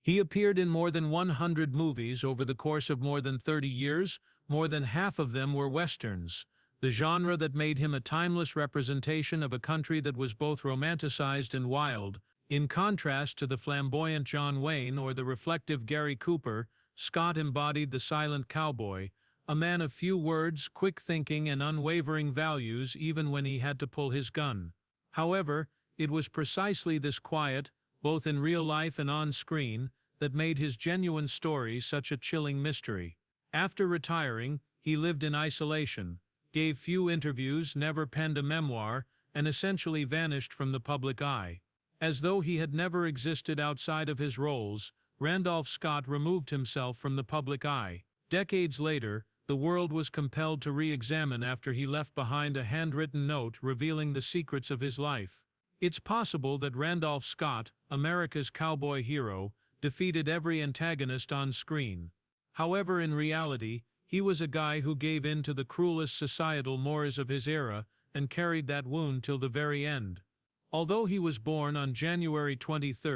He appeared in more than 100 movies over the course of more than 30 years. More than half of them were westerns, the genre that made him a timeless representation of a country that was both romanticized and wild. In contrast to the flamboyant John Wayne or the reflective Gary Cooper, Scott embodied the silent cowboy, a man of few words, quick thinking, and unwavering values even when he had to pull his gun. However, it was precisely this quiet, both in real life and on screen, that made his genuine story such a chilling mystery. After retiring, he lived in isolation, gave few interviews, never penned a memoir, and essentially vanished from the public eye. As though he had never existed outside of his roles, Randolph Scott removed himself from the public eye. Decades later, the world was compelled to re-examine after he left behind a handwritten note revealing the secrets of his life. It's possible that Randolph Scott, America's cowboy hero, defeated every antagonist on screen. However, in reality, he was a guy who gave in to the cruelest societal mores of his era and carried that wound till the very end. Although he was born on January 23,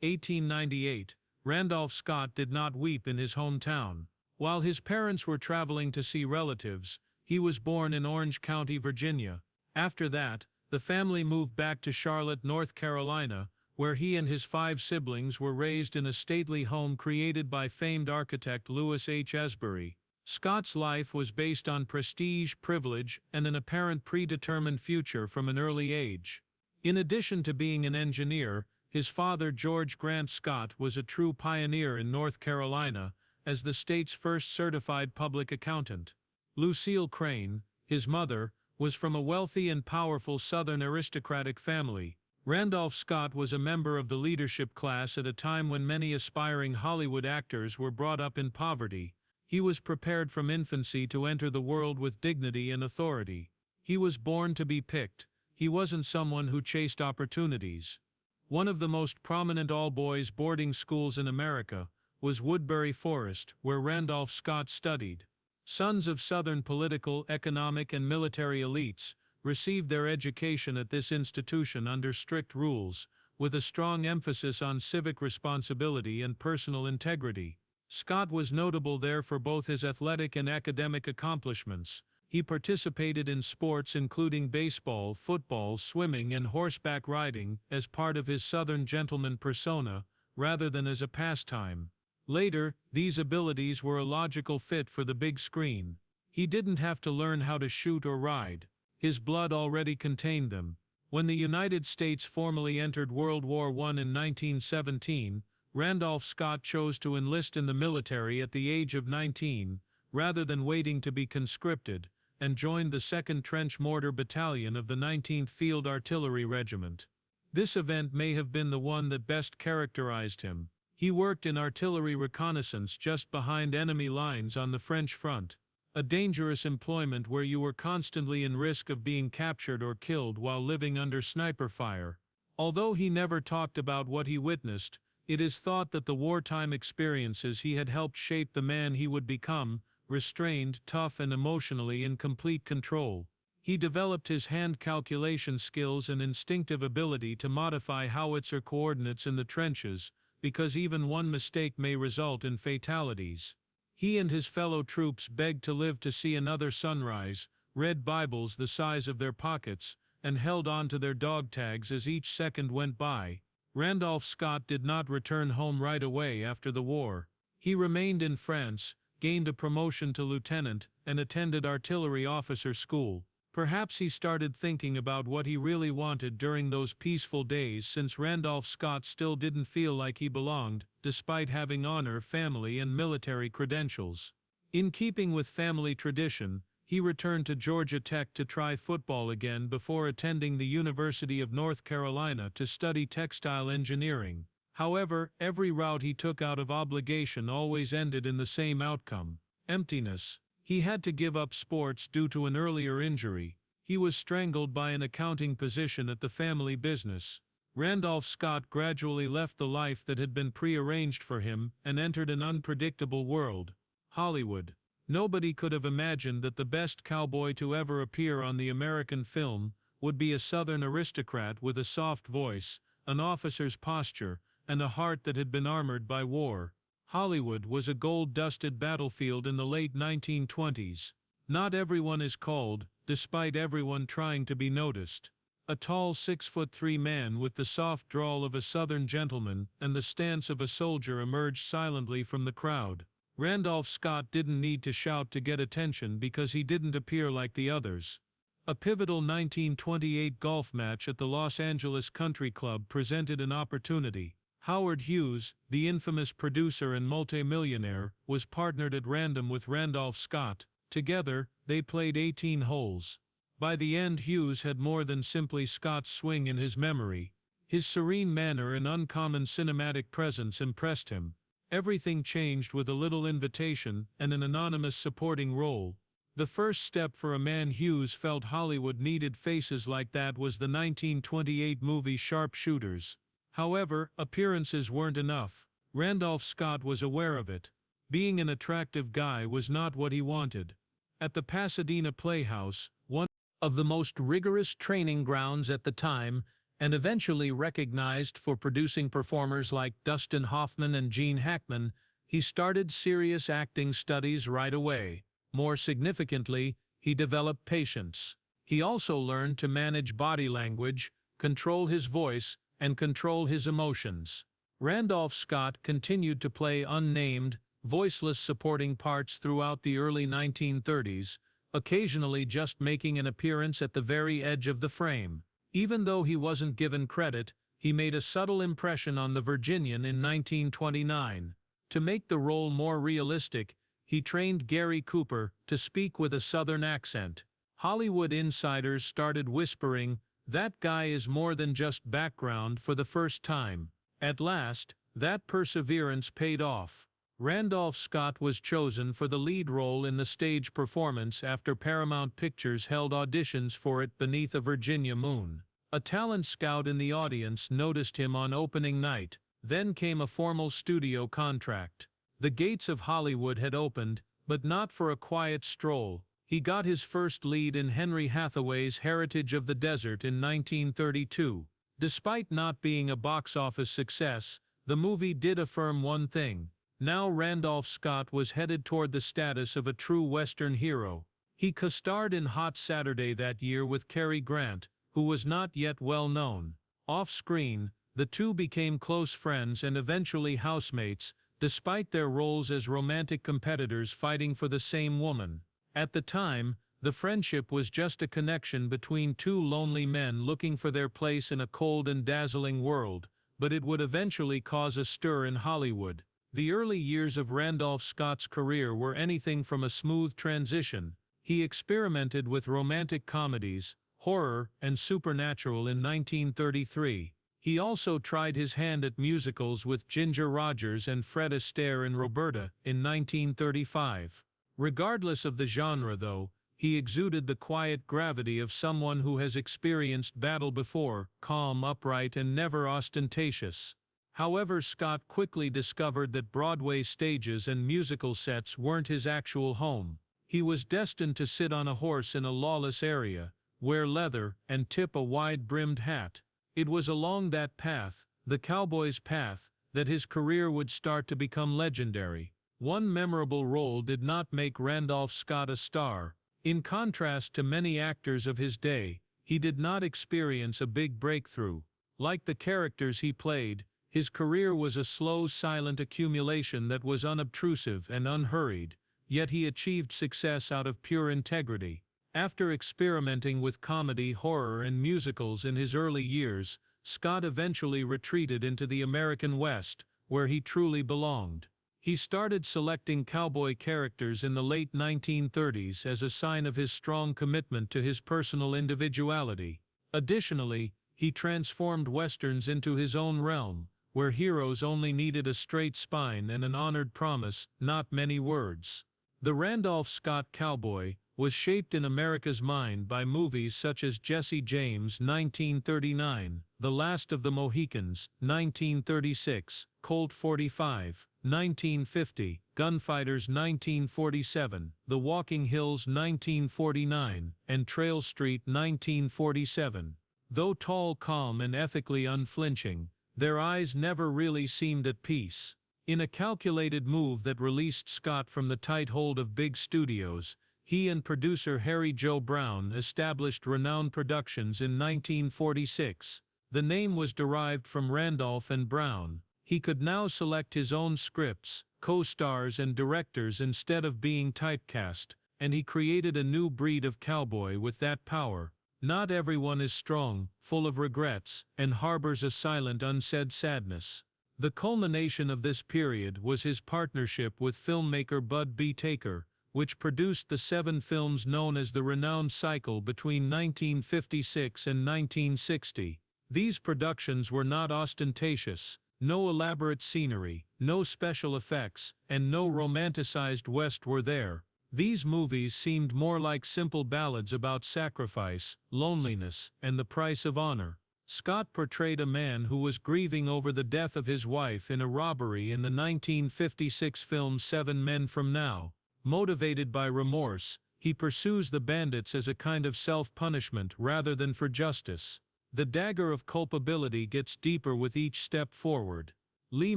1898, Randolph Scott did not weep in his hometown. While his parents were traveling to see relatives, he was born in Orange County, Virginia. After that, the family moved back to Charlotte, North Carolina, where he and his 5 siblings were raised in a stately home created by famed architect Louis H. Esbury. Scott's life was based on prestige, privilege, and an apparent predetermined future from an early age. In addition to being an engineer, his father George Grant Scott was a true pioneer in North Carolina, as the state's first certified public accountant. Lucille Crane, his mother, was from a wealthy and powerful Southern aristocratic family. Randolph Scott was a member of the leadership class at a time when many aspiring Hollywood actors were brought up in poverty. He was prepared from infancy to enter the world with dignity and authority. He was born to be picked. He wasn't someone who chased opportunities. One of the most prominent all-boys boarding schools in America was Woodbury Forest, where Randolph Scott studied. Sons of Southern political, economic, and military elites received their education at this institution under strict rules, with a strong emphasis on civic responsibility and personal integrity. Scott was notable there for both his athletic and academic accomplishments. He participated in sports including baseball, football, swimming, and horseback riding as part of his Southern gentleman persona, rather than as a pastime. Later, these abilities were a logical fit for the big screen. He didn't have to learn how to shoot or ride. His blood already contained them. When the United States formally entered World War I in 1917, Randolph Scott chose to enlist in the military at the age of 19, rather than waiting to be conscripted, and joined the 2nd Trench Mortar Battalion of the 19th Field Artillery Regiment. This event may have been the one that best characterized him. He worked in artillery reconnaissance just behind enemy lines on the French front, a dangerous employment where you were constantly in risk of being captured or killed while living under sniper fire. Although he never talked about what he witnessed, it is thought that the wartime experiences he had helped shape the man he would become, restrained, tough, and emotionally in complete control. He developed his hand calculation skills and instinctive ability to modify howitzer coordinates in the trenches, because even one mistake may result in fatalities. He and his fellow troops begged to live to see another sunrise, read Bibles the size of their pockets, and held on to their dog tags as each second went by. Randolph Scott did not return home right away after the war. He remained in France, gained a promotion to lieutenant, and attended artillery officer school. Perhaps he started thinking about what he really wanted during those peaceful days, since Randolph Scott still didn't feel like he belonged, despite having honor, family, and military credentials. In keeping with family tradition, he returned to Georgia Tech to try football again before attending the University of North Carolina to study textile engineering. However, every route he took out of obligation always ended in the same outcome: emptiness. He had to give up sports due to an earlier injury. He was strangled by an accounting position at the family business. Randolph Scott gradually left the life that had been prearranged for him and entered an unpredictable world: Hollywood. Nobody could have imagined that the best cowboy to ever appear on the American film would be a Southern aristocrat with a soft voice, an officer's posture, and a heart that had been armored by war. Hollywood was a gold-dusted battlefield in the late 1920s. Not everyone is called, despite everyone trying to be noticed. A tall 6'3" man with the soft drawl of a Southern gentleman and the stance of a soldier emerged silently from the crowd. Randolph Scott didn't need to shout to get attention because he didn't appear like the others. A pivotal 1928 golf match at the Los Angeles Country Club presented an opportunity. Howard Hughes, the infamous producer and multimillionaire, was partnered at random with Randolph Scott. Together, they played 18 holes. By the end, Hughes had more than simply Scott's swing in his memory. His serene manner and uncommon cinematic presence impressed him. Everything changed with a little invitation and an anonymous supporting role. The first step for a man Hughes felt Hollywood needed faces like that was the 1928 movie Sharpshooters. However, appearances weren't enough. Randolph Scott was aware of it. Being an attractive guy was not what he wanted. At the Pasadena Playhouse, one of the most rigorous training grounds at the time, and eventually recognized for producing performers like Dustin Hoffman and Gene Hackman, he started serious acting studies right away. More significantly, he developed patience. He also learned to manage body language, control his voice, and control his emotions. Randolph Scott continued to play unnamed, voiceless supporting parts throughout the early 1930s, occasionally just making an appearance at the very edge of the frame. Even though he wasn't given credit, he made a subtle impression on the Virginian in 1929. To make the role more realistic, he trained Gary Cooper to speak with a Southern accent. Hollywood insiders started whispering, "That guy is more than just background," for the first time. At last, that perseverance paid off. Randolph Scott was chosen for the lead role in the stage performance after Paramount Pictures held auditions for it beneath a Virginia moon. A talent scout in the audience noticed him on opening night. Then came a formal studio contract. The gates of Hollywood had opened, but not for a quiet stroll. He got his first lead in Henry Hathaway's Heritage of the Desert in 1932. Despite not being a box office success, the movie did affirm one thing. Now Randolph Scott was headed toward the status of a true Western hero. He co-starred in Hot Saturday that year with Cary Grant, who was not yet well known. Off-screen, the two became close friends and eventually housemates, despite their roles as romantic competitors fighting for the same woman. At the time, the friendship was just a connection between two lonely men looking for their place in a cold and dazzling world, but it would eventually cause a stir in Hollywood. The early years of Randolph Scott's career were anything from a smooth transition. He experimented with romantic comedies, horror, and supernatural in 1933. He also tried his hand at musicals with Ginger Rogers and Fred Astaire in Roberta in 1935. Regardless of the genre, though, he exuded the quiet gravity of someone who has experienced battle before, calm, upright, and never ostentatious. However, Scott quickly discovered that Broadway stages and musical sets weren't his actual home. He was destined to sit on a horse in a lawless area, wear leather, and tip a wide-brimmed hat. It was along that path, the cowboy's path, that his career would start to become legendary. One memorable role did not make Randolph Scott a star. In contrast to many actors of his day, he did not experience a big breakthrough. Like the characters he played, his career was a slow, silent accumulation that was unobtrusive and unhurried, yet he achieved success out of pure integrity. After experimenting with comedy, horror, and musicals in his early years, Scott eventually retreated into the American West, where he truly belonged. He started selecting cowboy characters in the late 1930s as a sign of his strong commitment to his personal individuality. Additionally, he transformed westerns into his own realm, where heroes only needed a straight spine and an honored promise, not many words. The Randolph Scott Cowboy was shaped in America's mind by movies such as Jesse James 1939, The Last of the Mohicans 1936, Colt 45 1950, Gunfighters 1947, The Walking Hills 1949, and Trail Street 1947. Though tall, calm, and ethically unflinching, Their eyes never really seemed at peace. In a calculated move that released Scott from the tight hold of big studios, he and producer Harry Joe Brown established Renown Productions in 1946. The name was derived from Randolph and Brown. He could now select his own scripts, co-stars and directors instead of being typecast, and he created a new breed of cowboy with that power. Not everyone is strong, full of regrets, and harbors a silent, unsaid sadness. The culmination of this period was his partnership with filmmaker Bud B. Taker, which produced the 7 films known as the Renown Cycle between 1956 and 1960. These productions were not ostentatious, no elaborate scenery, no special effects, and no romanticized West were there. These movies seemed more like simple ballads about sacrifice, loneliness, and the price of honor. Scott portrayed a man who was grieving over the death of his wife in a robbery in the 1956 film 7 Men from Now. Motivated by remorse, he pursues the bandits as a kind of self-punishment rather than for justice. The dagger of culpability gets deeper with each step forward. Lee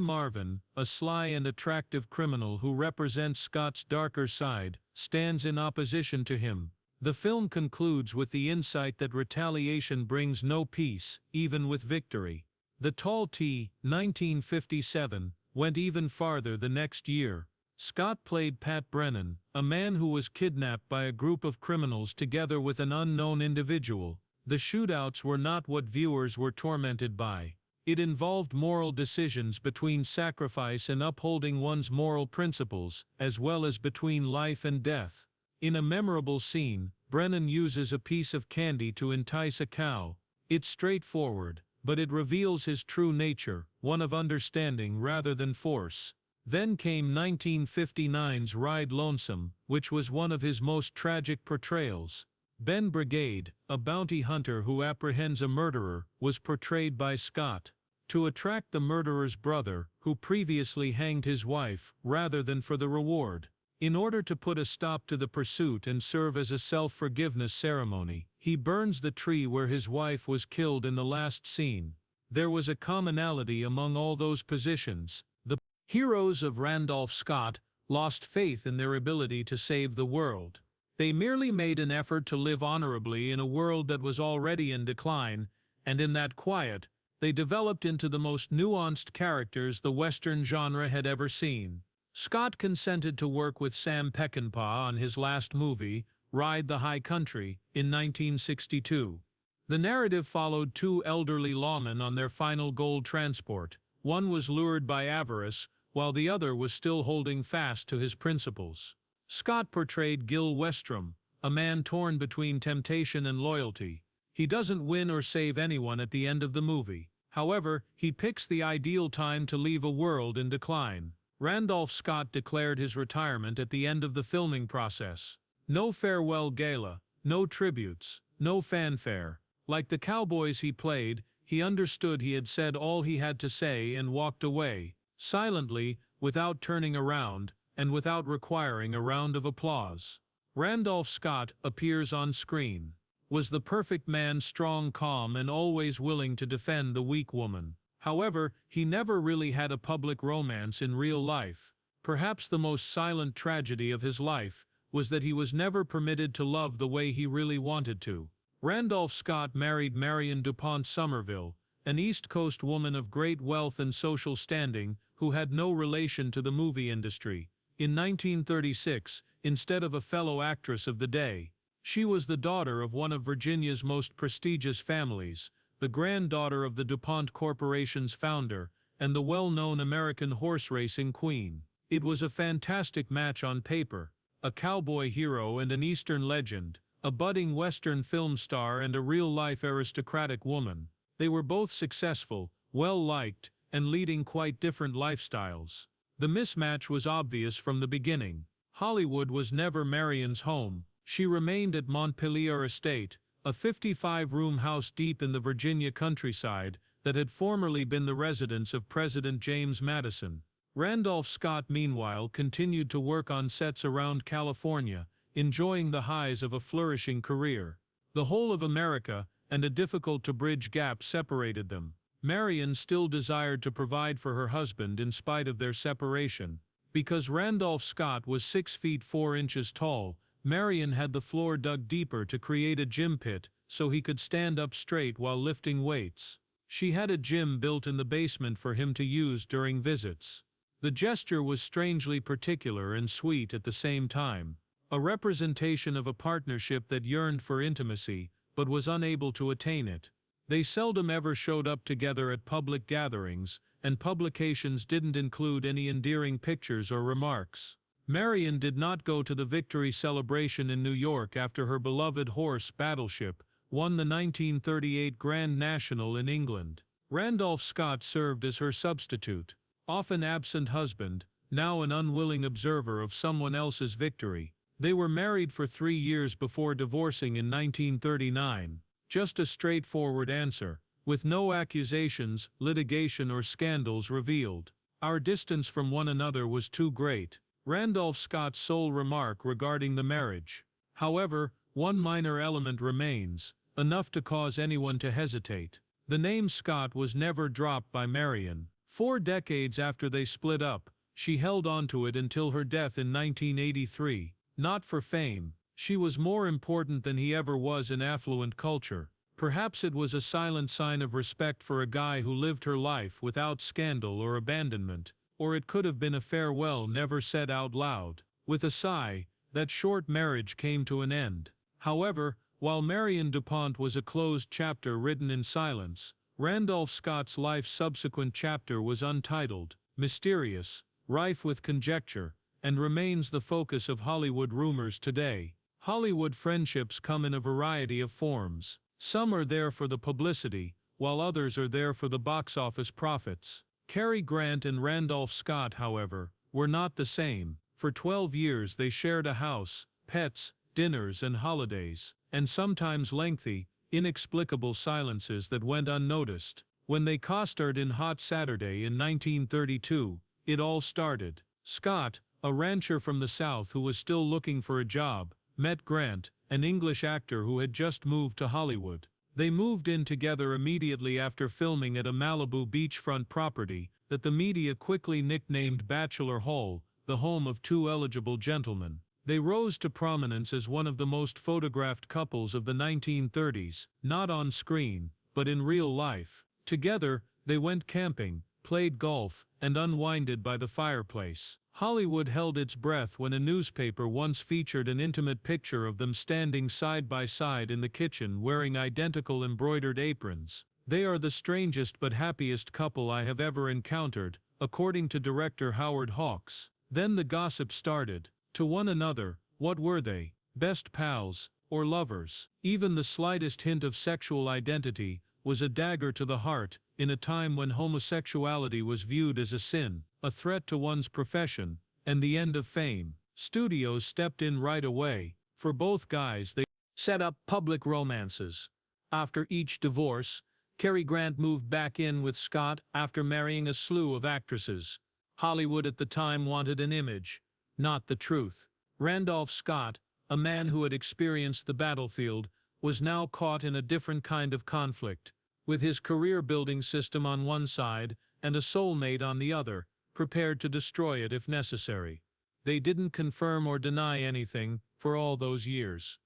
Marvin, a sly and attractive criminal who represents Scott's darker side, stands in opposition to him. The film concludes with the insight that retaliation brings no peace, even with victory. The Tall T, 1957, went even farther the next year. Scott played Pat Brennan, a man who was kidnapped by a group of criminals together with an unknown individual. The shootouts were not what viewers were tormented by. It involved moral decisions between sacrifice and upholding one's moral principles, as well as between life and death. In a memorable scene, Brennan uses a piece of candy to entice a cow. It's straightforward, but it reveals his true nature, one of understanding rather than force. Then came 1959's Ride Lonesome, which was one of his most tragic portrayals. Ben Brigade, a bounty hunter who apprehends a murderer, was portrayed by Scott. To attract the murderer's brother, who previously hanged his wife, rather than for the reward. In order to put a stop to the pursuit and serve as a self-forgiveness ceremony, he burns the tree where his wife was killed in the last scene. There was a commonality among all those positions. The heroes of Randolph Scott lost faith in their ability to save the world. They merely made an effort to live honorably in a world that was already in decline, and in that quiet, they developed into the most nuanced characters the Western genre had ever seen. Scott consented to work with Sam Peckinpah on his last movie, Ride the High Country, in 1962. The narrative followed 2 elderly lawmen on their final gold transport. One was lured by avarice, while the other was still holding fast to his principles. Scott portrayed Gil Westrom, a man torn between temptation and loyalty. He doesn't win or save anyone at the end of the movie. However, he picks the ideal time to leave a world in decline. Randolph Scott declared his retirement at the end of the filming process. No farewell gala, no tributes, no fanfare. Like the cowboys he played, he understood he had said all he had to say and walked away, silently, without turning around, and without requiring a round of applause. Randolph Scott appears on screen. Was the perfect man, strong, calm, and always willing to defend the weak woman. However, he never really had a public romance in real life. Perhaps the most silent tragedy of his life was that he was never permitted to love the way he really wanted to. Randolph Scott married Marion DuPont Somerville, an East Coast woman of great wealth and social standing who had no relation to the movie industry. In 1936, instead of a fellow actress of the day, she was the daughter of one of Virginia's most prestigious families, the granddaughter of the DuPont Corporation's founder, and the well-known American horse racing queen. It was a fantastic match on paper, a cowboy hero and an Eastern legend, a budding Western film star and a real-life aristocratic woman. They were both successful, well-liked, and leading quite different lifestyles. The mismatch was obvious from the beginning. Hollywood was never Marion's home. She remained at Montpelier Estate, a 55-room house deep in the Virginia countryside that had formerly been the residence of President James Madison. Randolph Scott, meanwhile, continued to work on sets around California, enjoying the highs of a flourishing career. The whole of America and a difficult-to-bridge gap separated them. Marion still desired to provide for her husband in spite of their separation. Because Randolph Scott was 6 feet 4 inches tall, Marion had the floor dug deeper to create a gym pit so he could stand up straight while lifting weights. She had a gym built in the basement for him to use during visits. The gesture was strangely particular and sweet at the same time, a representation of a partnership that yearned for intimacy but was unable to attain it. They seldom ever showed up together at public gatherings, and publications didn't include any endearing pictures or remarks. Marion did not go to the victory celebration in New York after her beloved horse Battleship won the 1938 Grand National in England. Randolph Scott served as her substitute, often absent husband, now an unwilling observer of someone else's victory. They were married for 3 years before divorcing in 1939. Just a straightforward answer, with no accusations, litigation or scandals revealed. Our distance from one another was too great. Randolph Scott's sole remark regarding the marriage. However, one minor element remains, enough to cause anyone to hesitate. The name Scott was never dropped by Marion. 4 decades after they split up, she held on to it until her death in 1983. Not for fame. She was more important than he ever was in affluent culture. Perhaps it was a silent sign of respect for a guy who lived her life without scandal or abandonment, or it could have been a farewell never said out loud. With a sigh, that short marriage came to an end. However, while Marion DuPont was a closed chapter written in silence, Randolph Scott's life's subsequent chapter was untitled, mysterious, rife with conjecture, and remains the focus of Hollywood rumors today. Hollywood friendships come in a variety of forms. Some are there for the publicity, while others are there for the box office profits. Cary Grant and Randolph Scott, however, were not the same. For 12 years they shared a house, pets, dinners and holidays, and sometimes lengthy, inexplicable silences that went unnoticed. When they co-starred in Hot Saturday in 1932, it all started. Scott, a rancher from the South who was still looking for a job, met Grant, an English actor who had just moved to Hollywood. They moved in together immediately after filming at a Malibu beachfront property that the media quickly nicknamed Bachelor Hall, the home of 2 eligible gentlemen. They rose to prominence as one of the most photographed couples of the 1930s, not on screen, but in real life. Together, they went camping, played golf, and unwinded by the fireplace. Hollywood held its breath when a newspaper once featured an intimate picture of them standing side by side in the kitchen wearing identical embroidered aprons. They are the strangest but happiest couple I have ever encountered, according to director Howard Hawks. Then the gossip started. To one another, what were they? Best pals, or lovers? Even the slightest hint of sexual identity was a dagger to the heart, in a time when homosexuality was viewed as a sin, a threat to one's profession, and the end of fame. Studios stepped in right away. For both guys, they set up public romances. After each divorce, Cary Grant moved back in with Scott after marrying a slew of actresses. Hollywood at the time wanted an image, not the truth. Randolph Scott, a man who had experienced the battlefield, was now caught in a different kind of conflict, with his career-building system on one side and a soulmate on the other, prepared to destroy it if necessary. They didn't confirm or deny anything for all those years.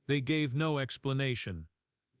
They gave no explanation.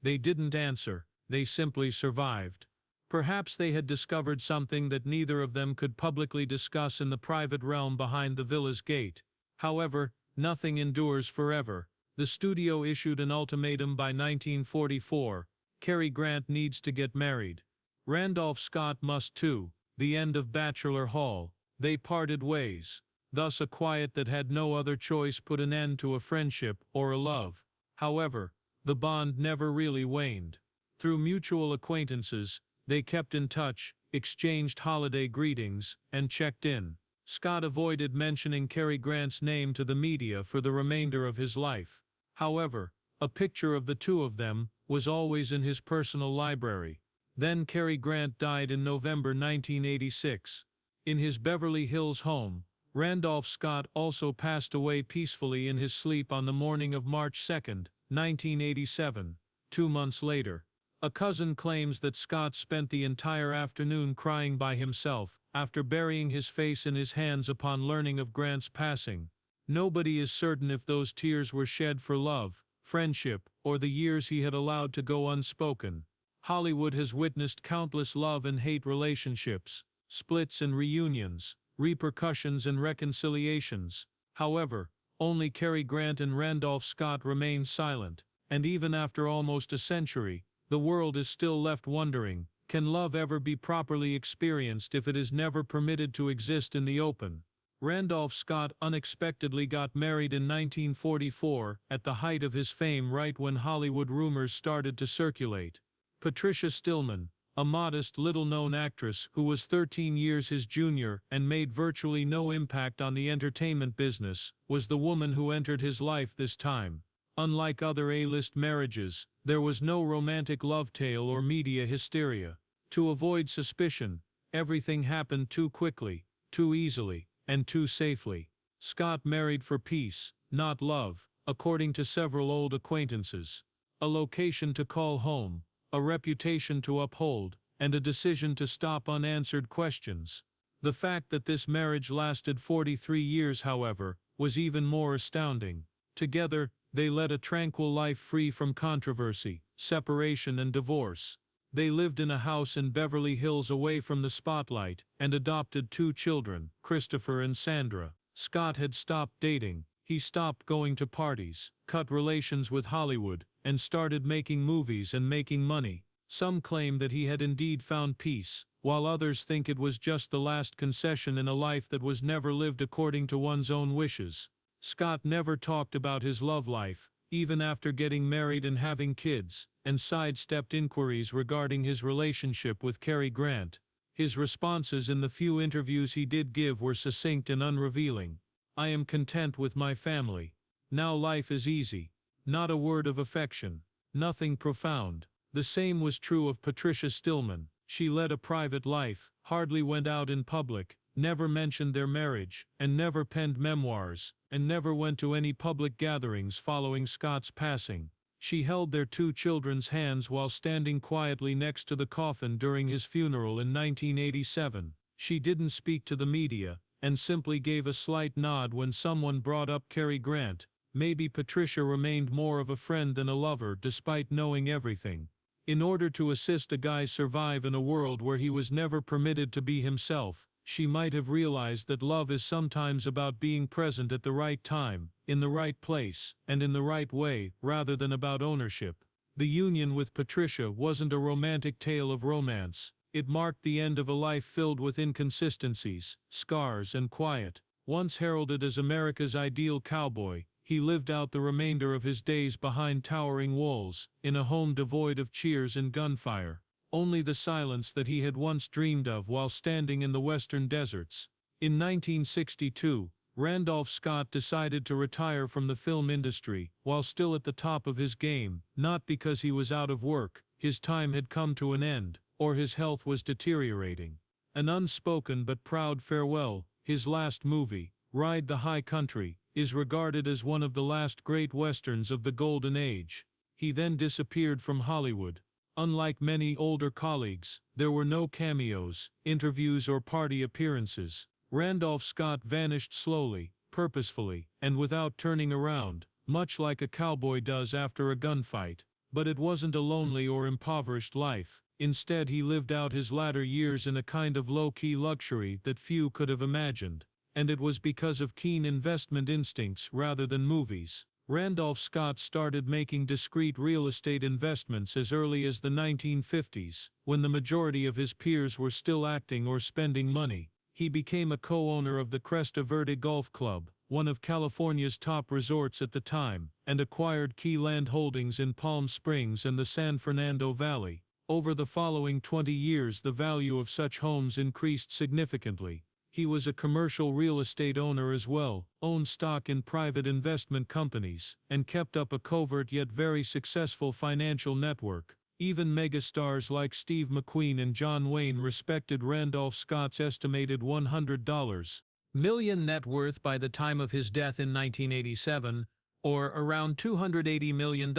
They didn't answer, they simply survived. Perhaps they had discovered something that neither of them could publicly discuss in the private realm behind the villa's gate. However, nothing endures forever. The studio issued an ultimatum by 1944. Cary Grant needs to get married. Randolph Scott must too. The end of Bachelor Hall. They parted ways. Thus a quiet that had no other choice put an end to a friendship or a love. However, the bond never really waned. Through mutual acquaintances, they kept in touch, exchanged holiday greetings, and checked in. Scott avoided mentioning Cary Grant's name to the media for the remainder of his life. However, a picture of the two of them was always in his personal library. Then Cary Grant died in November 1986. In his Beverly Hills home, Randolph Scott also passed away peacefully in his sleep on the morning of March 2, 1987. 2 months later, A cousin claims that Scott spent the entire afternoon crying by himself, after burying his face in his hands upon learning of Grant's passing. Nobody is certain if those tears were shed for love, friendship, or the years he had allowed to go unspoken. Hollywood has witnessed countless love and hate relationships, splits and reunions, repercussions and reconciliations. However, only Cary Grant and Randolph Scott remain silent, and even after almost a century, the world is still left wondering, can love ever be properly experienced if it is never permitted to exist in the open? Randolph Scott unexpectedly got married in 1944, at the height of his fame right when Hollywood rumors started to circulate. Patricia Stillman, a modest, little-known actress who was 13 years his junior and made virtually no impact on the entertainment business, was the woman who entered his life this time. Unlike other A-list marriages, there was no romantic love tale or media hysteria. To avoid suspicion, everything happened too quickly, too easily, and too safely. Scott married for peace, not love, according to several old acquaintances. A location to call home, a reputation to uphold, and a decision to stop unanswered questions. The fact that this marriage lasted 43 years, however, was even more astounding. Together, they led a tranquil life free from controversy, separation and divorce. They lived in a house in Beverly Hills away from the spotlight, and adopted 2 children, Christopher and Sandra. Scott had stopped dating, he stopped going to parties, cut relations with Hollywood, and started making movies and making money. Some claim that he had indeed found peace, while others think it was just the last concession in a life that was never lived according to one's own wishes. Scott never talked about his love life, even after getting married and having kids, and sidestepped inquiries regarding his relationship with Cary Grant. His responses in the few interviews he did give were succinct and unrevealing. "I am content with my family. Now life is easy. Not a word of affection. Nothing profound." The same was true of Patricia Stillman. She led a private life, hardly went out in public, never mentioned their marriage, and never penned memoirs, and never went to any public gatherings following Scott's passing. She held their 2 children's hands while standing quietly next to the coffin during his funeral in 1987. She didn't speak to the media, and simply gave a slight nod when someone brought up Cary Grant. Maybe Patricia remained more of a friend than a lover despite knowing everything. In order to assist a guy survive in a world where he was never permitted to be himself, she might have realized that love is sometimes about being present at the right time, in the right place, and in the right way, rather than about ownership. The union with Patricia wasn't a romantic tale of romance. It marked the end of a life filled with inconsistencies, scars, and quiet. Once heralded as America's ideal cowboy, he lived out the remainder of his days behind towering walls, in a home devoid of cheers and gunfire. Only the silence that he had once dreamed of while standing in the western deserts. In 1962, Randolph Scott decided to retire from the film industry, while still at the top of his game, not because he was out of work, his time had come to an end, or his health was deteriorating. An unspoken but proud farewell, his last movie, Ride the High Country, is regarded as one of the last great westerns of the Golden Age. He then disappeared from Hollywood. Unlike many older colleagues, there were no cameos, interviews or party appearances. Randolph Scott vanished slowly, purposefully, and without turning around, much like a cowboy does after a gunfight. But it wasn't a lonely or impoverished life. Instead, he lived out his latter years in a kind of low-key luxury that few could have imagined. And it was because of keen investment instincts rather than movies. Randolph Scott started making discreet real estate investments as early as the 1950s, when the majority of his peers were still acting or spending money. He became a co-owner of the Cresta Verde Golf Club, one of California's top resorts at the time, and acquired key land holdings in Palm Springs and the San Fernando Valley. Over the following 20 years, the value of such homes increased significantly. He was a commercial real estate owner as well, owned stock in private investment companies, and kept up a covert yet very successful financial network. Even megastars like Steve McQueen and John Wayne respected Randolph Scott's estimated $100 million net worth by the time of his death in 1987, or around $280 million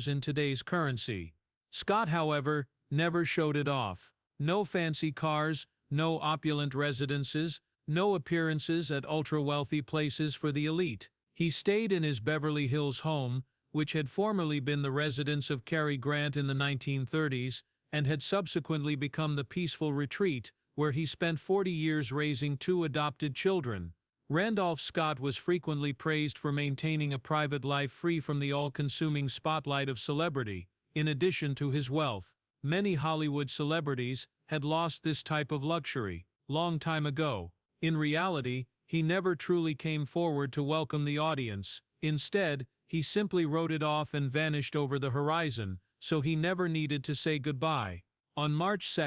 in today's currency. Scott, however, never showed it off. No fancy cars, no opulent residences, no appearances at ultra-wealthy places for the elite. He stayed in his Beverly Hills home, which had formerly been the residence of Cary Grant in the 1930s, and had subsequently become the peaceful retreat where he spent 40 years raising 2 adopted children. Randolph Scott was frequently praised for maintaining a private life free from the all-consuming spotlight of celebrity. In addition to his wealth, many Hollywood celebrities had lost this type of luxury long time ago. In reality, he never truly came forward to welcome the audience. Instead, he simply wrote it off and vanished over the horizon, so he never needed to say goodbye. On March 2,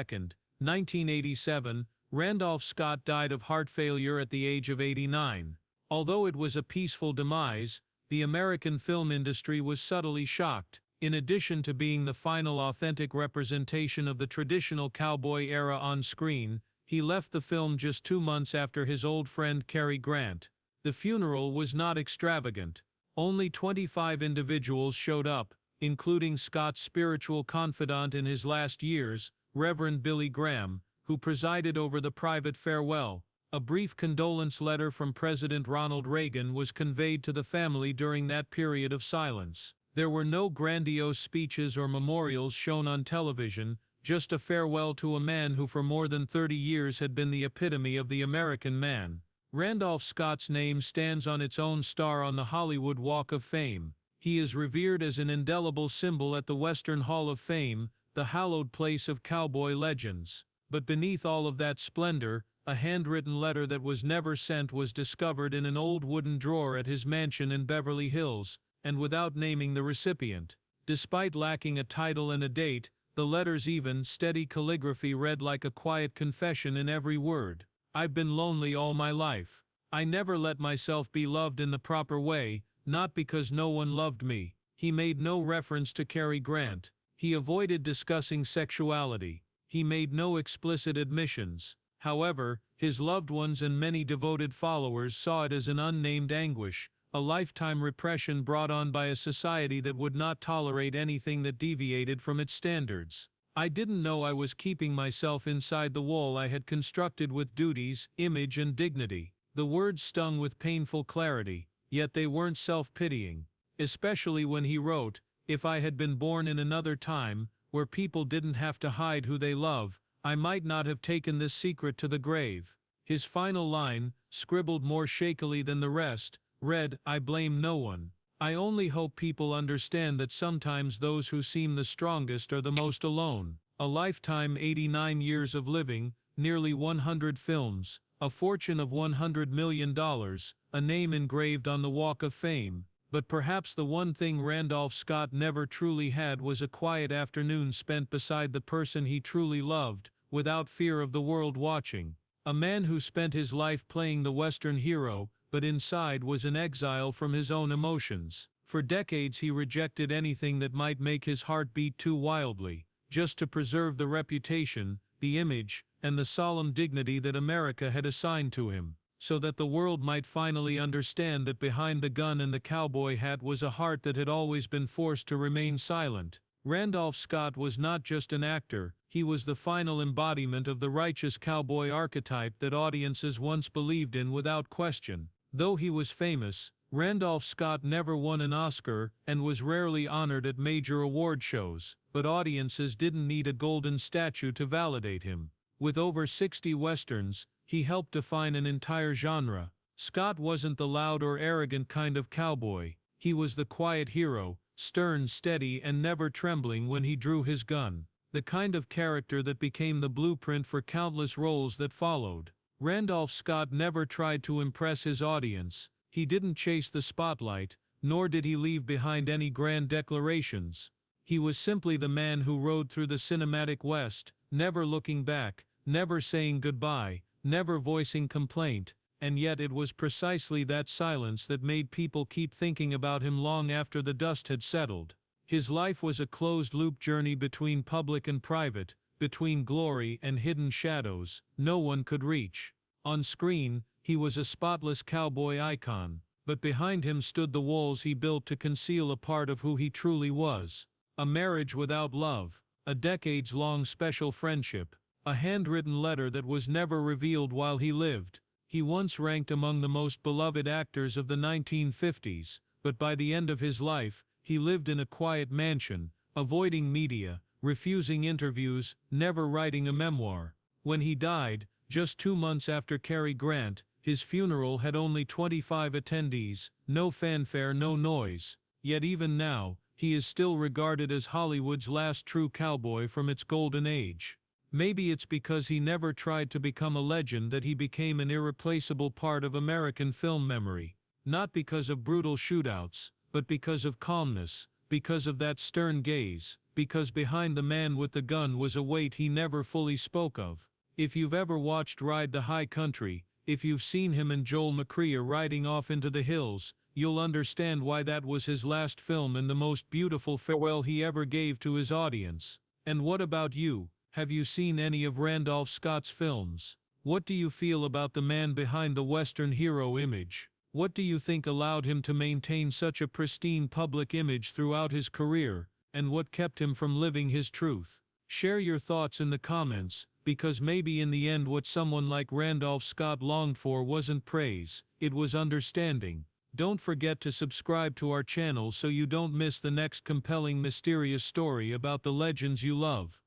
1987, Randolph Scott died of heart failure at the age of 89. Although it was a peaceful demise, the American film industry was subtly shocked. In addition to being the final authentic representation of the traditional cowboy era on screen, he left the film just 2 months after his old friend Cary Grant. The funeral was not extravagant. Only 25 individuals showed up, including Scott's spiritual confidant in his last years, Reverend Billy Graham, who presided over the private farewell. A brief condolence letter from President Ronald Reagan was conveyed to the family during that period of silence. There were no grandiose speeches or memorials shown on television, just a farewell to a man who for more than 30 years had been the epitome of the American man. Randolph Scott's name stands on its own star on the Hollywood Walk of Fame. He is revered as an indelible symbol at the Western Hall of Fame, the hallowed place of cowboy legends. But beneath all of that splendor, a handwritten letter that was never sent was discovered in an old wooden drawer at his mansion in Beverly Hills, and without naming the recipient. Despite lacking a title and a date, the letter's even, steady calligraphy read like a quiet confession in every word. I've been lonely all my life. I never let myself be loved in the proper way, not because no one loved me. He made no reference to Cary Grant. He avoided discussing sexuality. He made no explicit admissions. However, his loved ones and many devoted followers saw it as an unnamed anguish, a lifetime repression brought on by a society that would not tolerate anything that deviated from its standards. I didn't know I was keeping myself inside the wall I had constructed with duties, image and dignity. The words stung with painful clarity, yet they weren't self-pitying. Especially when he wrote, "If I had been born in another time, where people didn't have to hide who they love, I might not have taken this secret to the grave." His final line, scribbled more shakily than the rest, read, "I blame no one. I only hope people understand that sometimes those who seem the strongest are the most alone." A lifetime, 89 years of living, nearly 100 films, a fortune of $100 million, a name engraved on the Walk of Fame. But perhaps the one thing Randolph Scott never truly had was a quiet afternoon spent beside the person he truly loved, without fear of the world watching. A man who spent his life playing the Western hero, but inside was in exile from his own emotions. For decades he rejected anything that might make his heart beat too wildly, just to preserve the reputation, the image, and the solemn dignity that America had assigned to him, so that the world might finally understand that behind the gun and the cowboy hat was a heart that had always been forced to remain silent. Randolph Scott was not just an actor, he was the final embodiment of the righteous cowboy archetype that audiences once believed in without question. Though he was famous, Randolph Scott never won an Oscar and was rarely honored at major award shows, but audiences didn't need a golden statue to validate him. With over 60 westerns, he helped define an entire genre. Scott wasn't the loud or arrogant kind of cowboy. He was the quiet hero, stern, steady, and never trembling when he drew his gun. The kind of character that became the blueprint for countless roles that followed. Randolph Scott never tried to impress his audience. He didn't chase the spotlight, nor did he leave behind any grand declarations. He was simply the man who rode through the cinematic West, never looking back, never saying goodbye, never voicing complaint, and yet it was precisely that silence that made people keep thinking about him long after the dust had settled. His life was a closed-loop journey between public and private, between glory and hidden shadows no one could reach. On screen, he was a spotless cowboy icon, but behind him stood the walls he built to conceal a part of who he truly was. A marriage without love, a decades-long special friendship, a handwritten letter that was never revealed while he lived. He once ranked among the most beloved actors of the 1950s, but by the end of his life, he lived in a quiet mansion, avoiding media, refusing interviews, never writing a memoir. When he died, just 2 months after Cary Grant, his funeral had only 25 attendees, no fanfare, no noise. Yet even now, he is still regarded as Hollywood's last true cowboy from its golden age. Maybe it's because he never tried to become a legend that he became an irreplaceable part of American film memory. Not because of brutal shootouts, but because of calmness, because of that stern gaze, because behind the man with the gun was a weight he never fully spoke of. If you've ever watched Ride the High Country, if you've seen him and Joel McCrea riding off into the hills, you'll understand why that was his last film and the most beautiful farewell he ever gave to his audience. And what about you? Have you seen any of Randolph Scott's films? What do you feel about the man behind the Western hero image? What do you think allowed him to maintain such a pristine public image throughout his career, and what kept him from living his truth? Share your thoughts in the comments, because maybe in the end what someone like Randolph Scott longed for wasn't praise, it was understanding. Don't forget to subscribe to our channel so you don't miss the next compelling mysterious story about the legends you love.